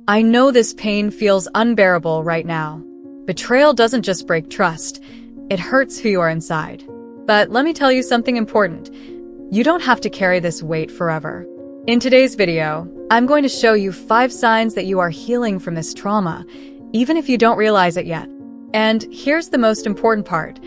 I know this pain feels unbearable right now. Betrayal doesn't just break trust, it hurts who you are inside. But let me tell you something important. You don't have to carry this weight forever. In today's video, I'm going to show you 5 signs that you are healing from this trauma, even if you don't realize it yet. And here's the most important part.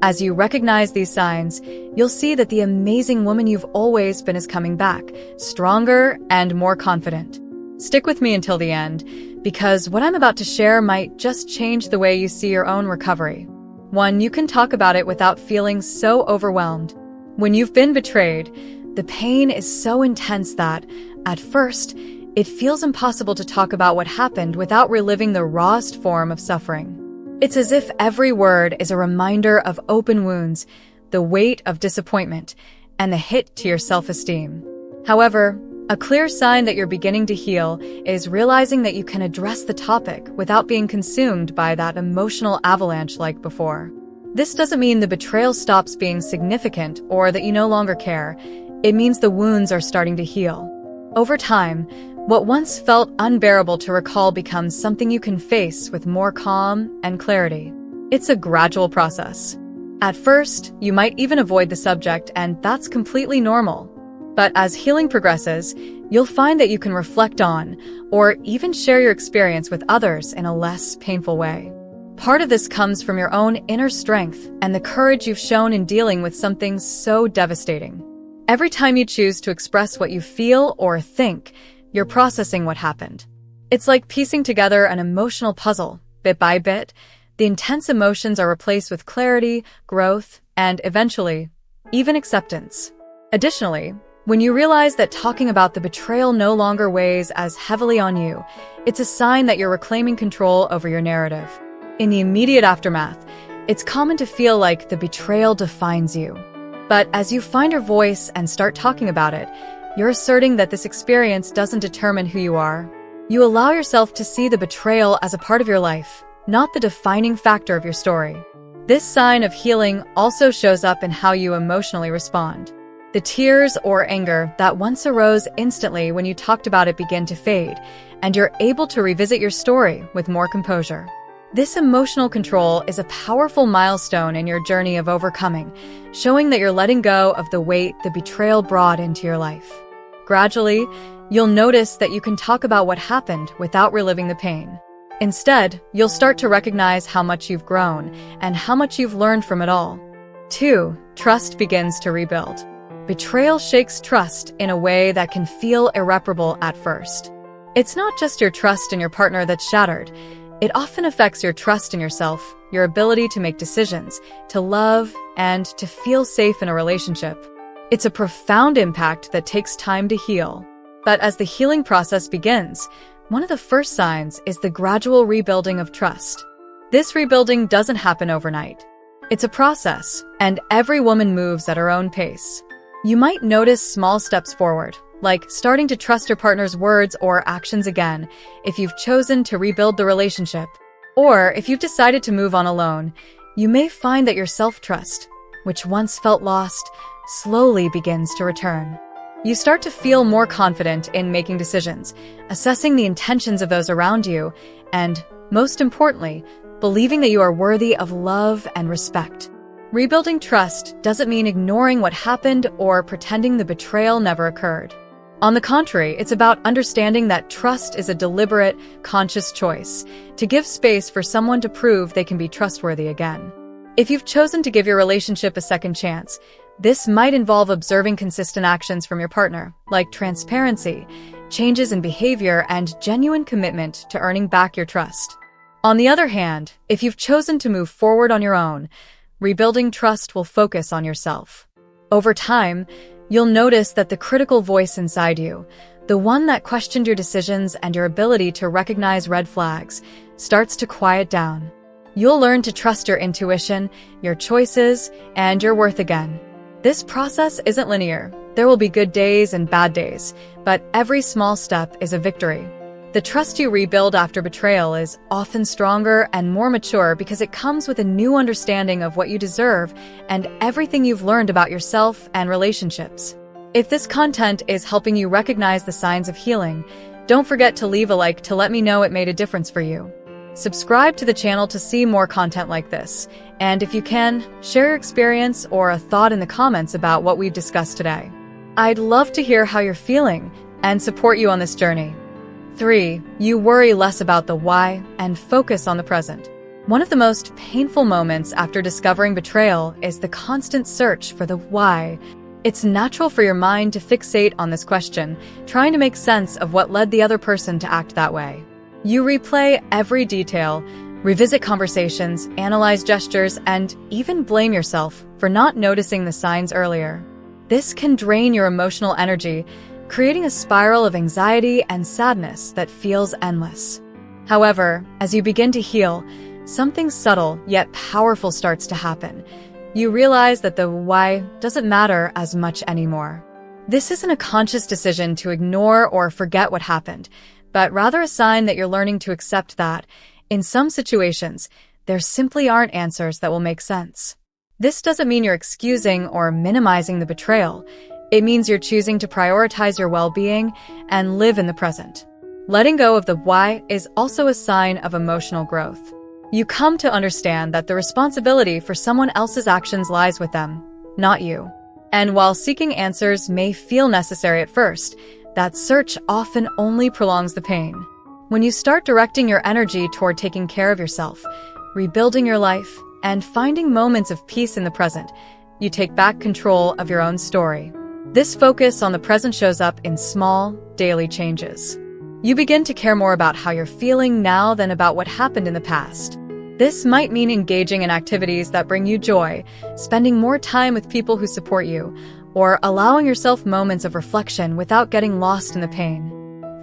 As you recognize these signs, you'll see that the amazing woman you've always been is coming back, stronger and more confident. Stick with me until the end, because what I'm about to share might just change the way you see your own recovery. 1. You can talk about it without feeling so overwhelmed. When you've been betrayed, the pain is so intense that, at first, it feels impossible to talk about what happened without reliving the rawest form of suffering. It's as if every word is a reminder of open wounds, the weight of disappointment, and the hit to your self-esteem. However, a clear sign that you're beginning to heal is realizing that you can address the topic without being consumed by that emotional avalanche like before. This doesn't mean the betrayal stops being significant or that you no longer care. It means the wounds are starting to heal. Over time, what once felt unbearable to recall becomes something you can face with more calm and clarity. It's a gradual process. At first, you might even avoid the subject, and that's completely normal. But as healing progresses, you'll find that you can reflect on, or even share your experience with others in a less painful way. Part of this comes from your own inner strength and the courage you've shown in dealing with something so devastating. Every time you choose to express what you feel or think, you're processing what happened. It's like piecing together an emotional puzzle. Bit by bit, the intense emotions are replaced with clarity, growth, and eventually, even acceptance. Additionally, when you realize that talking about the betrayal no longer weighs as heavily on you, it's a sign that you're reclaiming control over your narrative. In the immediate aftermath, it's common to feel like the betrayal defines you. But as you find your voice and start talking about it, you're asserting that this experience doesn't determine who you are. You allow yourself to see the betrayal as a part of your life, not the defining factor of your story. This sign of healing also shows up in how you emotionally respond. The tears or anger that once arose instantly when you talked about it begin to fade, and you're able to revisit your story with more composure. This emotional control is a powerful milestone in your journey of overcoming, showing that you're letting go of the weight the betrayal brought into your life. Gradually, you'll notice that you can talk about what happened without reliving the pain. Instead, you'll start to recognize how much you've grown and how much you've learned from it all. 2. Trust begins to rebuild. Betrayal shakes trust in a way that can feel irreparable at first. It's not just your trust in your partner that's shattered. It often affects your trust in yourself, your ability to make decisions, to love, and to feel safe in a relationship. It's a profound impact that takes time to heal. But as the healing process begins, one of the first signs is the gradual rebuilding of trust. This rebuilding doesn't happen overnight. It's a process, and every woman moves at her own pace. You might notice small steps forward, like starting to trust your partner's words or actions again if you've chosen to rebuild the relationship. Or if you've decided to move on alone, you may find that your self-trust, which once felt lost, slowly begins to return. You start to feel more confident in making decisions, assessing the intentions of those around you, and, most importantly, believing that you are worthy of love and respect. Rebuilding trust doesn't mean ignoring what happened or pretending the betrayal never occurred. On the contrary, it's about understanding that trust is a deliberate, conscious choice to give space for someone to prove they can be trustworthy again. If you've chosen to give your relationship a second chance, this might involve observing consistent actions from your partner, like transparency, changes in behavior, and genuine commitment to earning back your trust. On the other hand, if you've chosen to move forward on your own, rebuilding trust will focus on yourself. Over time, you'll notice that the critical voice inside you, the one that questioned your decisions and your ability to recognize red flags, starts to quiet down. You'll learn to trust your intuition, your choices, and your worth again. This process isn't linear. There will be good days and bad days, but every small step is a victory. The trust you rebuild after betrayal is often stronger and more mature because it comes with a new understanding of what you deserve and everything you've learned about yourself and relationships. If this content is helping you recognize the signs of healing, Don't forget to leave a like to let me know it made a difference for you. Subscribe to the channel to see more content like this. And if you can, share your experience or a thought in the comments about what we've discussed today. I'd love to hear how you're feeling and support you on this journey. 3. You worry less about the why and focus on the present. One of the most painful moments after discovering betrayal is the constant search for the why. It's natural for your mind to fixate on this question, trying to make sense of what led the other person to act that way. You replay every detail, revisit conversations, analyze gestures, and even blame yourself for not noticing the signs earlier. This can drain your emotional energy, creating a spiral of anxiety and sadness that feels endless. However, as you begin to heal, something subtle yet powerful starts to happen. You realize that the why doesn't matter as much anymore. This isn't a conscious decision to ignore or forget what happened, but rather a sign that you're learning to accept that, in some situations, there simply aren't answers that will make sense. This doesn't mean you're excusing or minimizing the betrayal. It means you're choosing to prioritize your well-being and live in the present. Letting go of the why is also a sign of emotional growth. You come to understand that the responsibility for someone else's actions lies with them, not you. And while seeking answers may feel necessary at first, that search often only prolongs the pain. When you start directing your energy toward taking care of yourself, rebuilding your life, and finding moments of peace in the present, you take back control of your own story. This focus on the present shows up in small, daily changes. You begin to care more about how you're feeling now than about what happened in the past. This might mean engaging in activities that bring you joy, spending more time with people who support you, or allowing yourself moments of reflection without getting lost in the pain.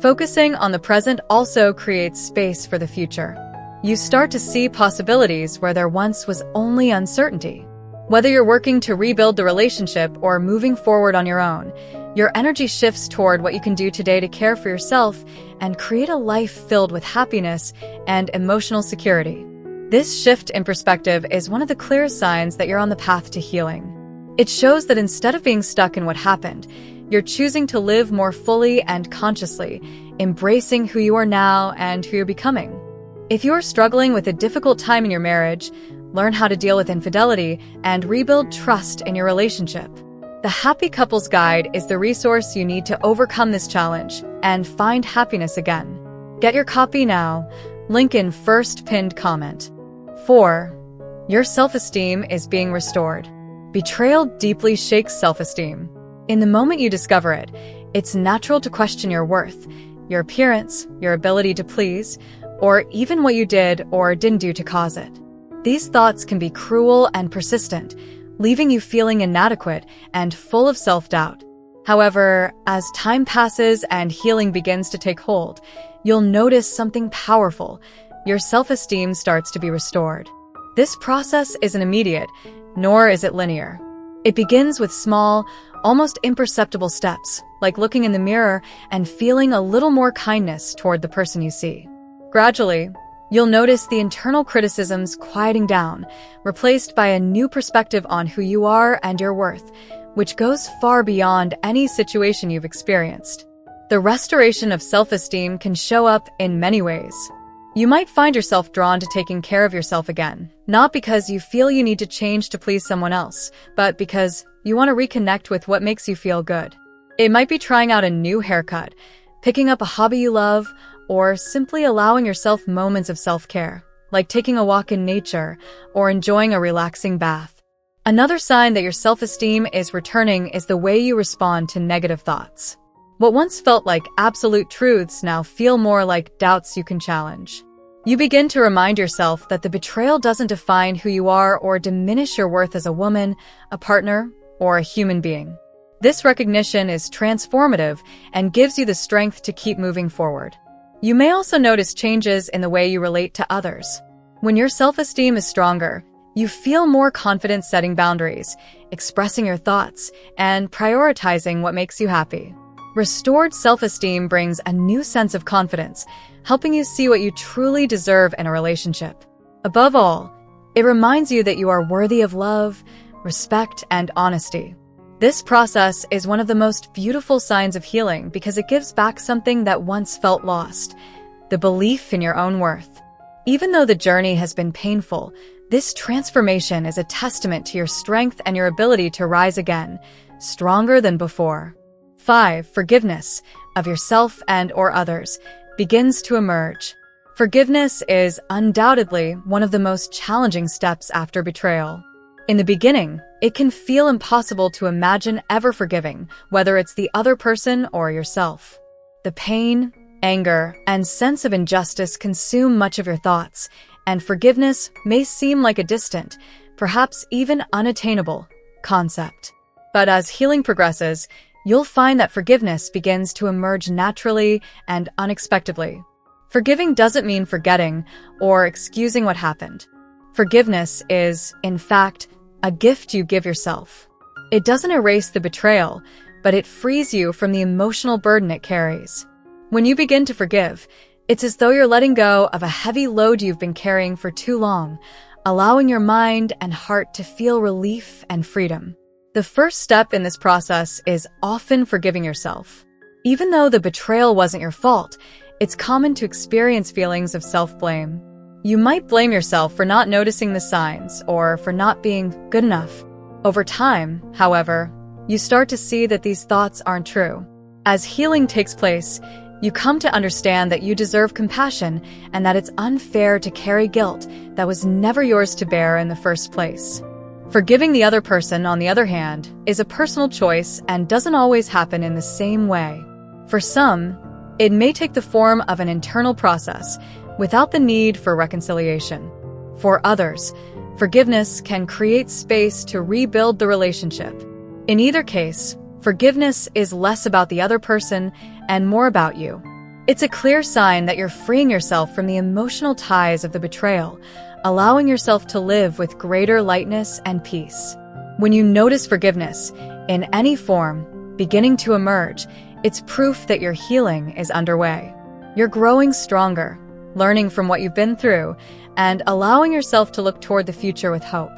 Focusing on the present also creates space for the future. You start to see possibilities where there once was only uncertainty. Whether you're working to rebuild the relationship or moving forward on your own, your energy shifts toward what you can do today to care for yourself and create a life filled with happiness and emotional security. This shift in perspective is one of the clearest signs that you're on the path to healing. It shows that instead of being stuck in what happened, you're choosing to live more fully and consciously, embracing who you are now and who you're becoming. If you're struggling with a difficult time in your marriage, learn how to deal with infidelity and rebuild trust in your relationship. The Happy Couples Guide is the resource you need to overcome this challenge and find happiness again. Get your copy now. Link in first pinned comment. 4. Your self-esteem is being restored. Betrayal deeply shakes self-esteem. In the moment you discover it, it's natural to question your worth, your appearance, your ability to please, or even what you did or didn't do to cause it. These thoughts can be cruel and persistent, leaving you feeling inadequate and full of self-doubt. However, as time passes and healing begins to take hold, you'll notice something powerful. Your self-esteem starts to be restored. This process isn't immediate, nor is it linear. It begins with small, almost imperceptible steps, like looking in the mirror and feeling a little more kindness toward the person you see. Gradually, you'll notice the internal criticisms quieting down, replaced by a new perspective on who you are and your worth, which goes far beyond any situation you've experienced. The restoration of self-esteem can show up in many ways. You might find yourself drawn to taking care of yourself again, not because you feel you need to change to please someone else, but because you want to reconnect with what makes you feel good. It might be trying out a new haircut, picking up a hobby you love, or simply allowing yourself moments of self-care, like taking a walk in nature or enjoying a relaxing bath. Another sign that your self-esteem is returning is the way you respond to negative thoughts. What once felt like absolute truths now feel more like doubts you can challenge. You begin to remind yourself that the betrayal doesn't define who you are or diminish your worth as a woman, a partner, or a human being. This recognition is transformative and gives you the strength to keep moving forward. You may also notice changes in the way you relate to others. When your self-esteem is stronger, you feel more confident setting boundaries, expressing your thoughts, and prioritizing what makes you happy. Restored self-esteem brings a new sense of confidence, helping you see what you truly deserve in a relationship. Above all, it reminds you that you are worthy of love, respect, and honesty. This process is one of the most beautiful signs of healing because it gives back something that once felt lost, the belief in your own worth. Even though the journey has been painful, this transformation is a testament to your strength and your ability to rise again, stronger than before. 5. Forgiveness of yourself and/or others begins to emerge. Forgiveness is undoubtedly one of the most challenging steps after betrayal. In the beginning, it can feel impossible to imagine ever forgiving, whether it's the other person or yourself. The pain, anger, and sense of injustice consume much of your thoughts, and forgiveness may seem like a distant, perhaps even unattainable, concept. But as healing progresses, you'll find that forgiveness begins to emerge naturally and unexpectedly. Forgiving doesn't mean forgetting or excusing what happened. Forgiveness is, in fact, a gift you give yourself. It doesn't erase the betrayal, but it frees you from the emotional burden it carries. When you begin to forgive, it's as though you're letting go of a heavy load you've been carrying for too long, allowing your mind and heart to feel relief and freedom. The first step in this process is often forgiving yourself. Even though the betrayal wasn't your fault, it's common to experience feelings of self-blame. You might blame yourself for not noticing the signs or for not being good enough. Over time, however, you start to see that these thoughts aren't true. As healing takes place, you come to understand that you deserve compassion and that it's unfair to carry guilt that was never yours to bear in the first place. Forgiving the other person, on the other hand, is a personal choice and doesn't always happen in the same way. For some, it may take the form of an internal process without the need for reconciliation. For others, forgiveness can create space to rebuild the relationship. In either case, forgiveness is less about the other person and more about you. It's a clear sign that you're freeing yourself from the emotional ties of the betrayal, allowing yourself to live with greater lightness and peace. When you notice forgiveness, in any form, beginning to emerge, it's proof that your healing is underway. You're growing stronger, learning from what you've been through, and allowing yourself to look toward the future with hope.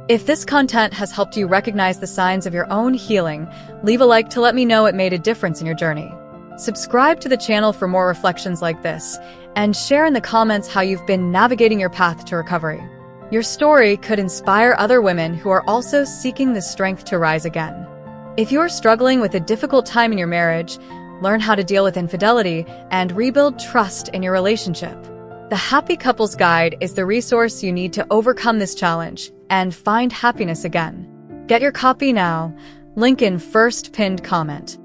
If this content has helped you recognize the signs of your own healing, leave a like to let me know it made a difference in your journey. Subscribe to the channel for more reflections like this, and share in the comments how you've been navigating your path to recovery. Your story could inspire other women who are also seeking the strength to rise again. If you're struggling with a difficult time in your marriage, learn how to deal with infidelity, and rebuild trust in your relationship, the Happy Couples Guide is the resource you need to overcome this challenge and find happiness again. Get your copy now, link in first pinned comment.